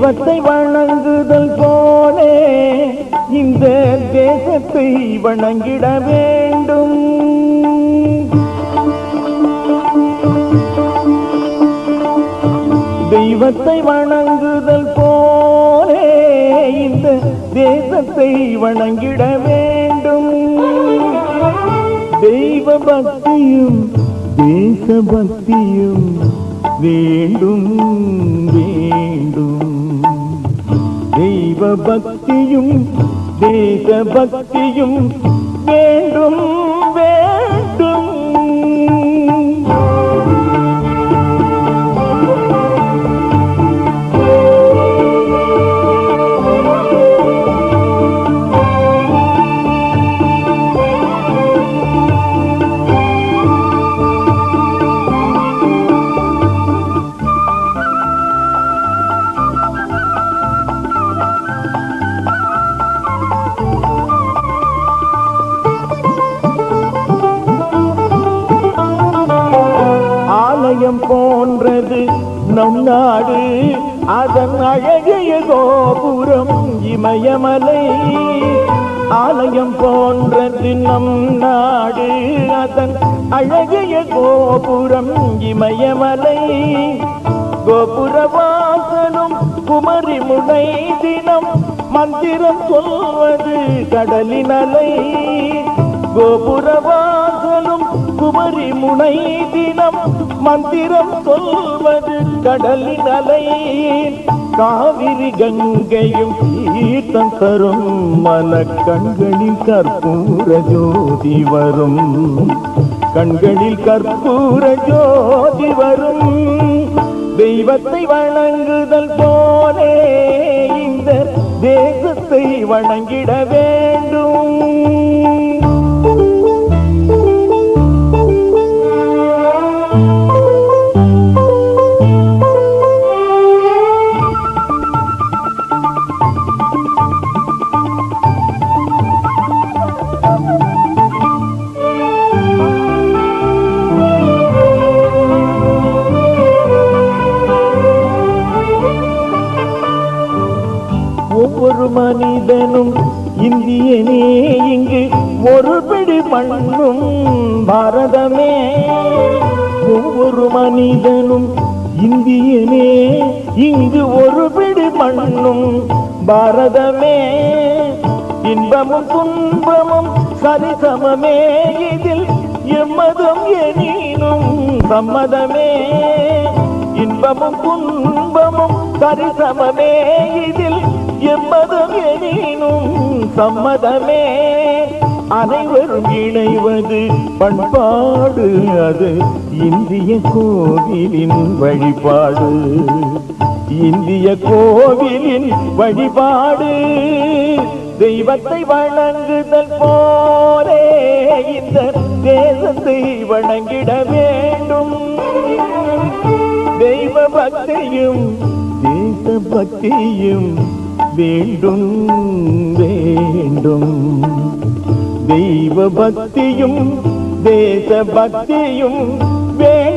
தெய்வத்தை வணங்குதல் போலே இந்த தேசத்தை வணங்கிட வேண்டும். தெய்வத்தை வணங்குதல் போலே இந்த தேசத்தை வணங்கிட வேண்டும். தெய்வ பக்தியும் தேச பக்தியும் வேண்டும் வேண்டும். தெய்வ பக்தியும் தேச பக்தியும் வேண்டும் வேண்டும். ஆலயம் போன்றது நம் நாடு, அதன் அழகிய கோபுரம் இமயமலை. ஆலயம் போன்றது நம் நாடு, அதன் அழகிய கோபுரம் இமயமலை. கோபுர வாசலும் குமரி முனை தினம் மந்திரம் சொல்வது கடலின் அலை. கோபுர வாசலும் குமரி முனை தினம் மந்திரம் சொல்வது கடலின் அலை. காவிரி கங்கையும் தீர்த்தம் தரும் மன கண்களில் கற்பூர ஜோதி வரும். கண்களில் கற்பூர ஜோதி வரும். தெய்வத்தை வணங்குதல் போலே இந்த தேசத்தை வணங்கிட வேண்டும். ஒவ்வொரு மனிதனும் இந்தியனே, இங்கு ஒரு பிடி மண்ணும் பாரதமே. ஒவ்வொரு மனிதனும் இந்தியனே, இங்கு ஒரு பிடி மண்ணும் பாரதமே. இன்பமும் துன்பமும் சரிசமமே, இதில் எம்மதம் எனினும் சம்மதமே. இன்பமும் துன்பமும் சரிசமமே, இதில் எம்மதம் எனினும் சம்மதமே. அனைவரும் இணைவது பண்பாடு, அது இந்திய கோவிலின் வழிபாடு. இந்திய கோவிலின் வழிபாடு. தெய்வத்தை வணங்குதல் போலே இந்த தேசத்தை வணங்கிட வேண்டும். தெய்வ பக்தியும் தேச பக்தியும் வேண்டும் வேண்டும். தெய்வ பக்தியும் தேச பக்தியும் வேண்டும்.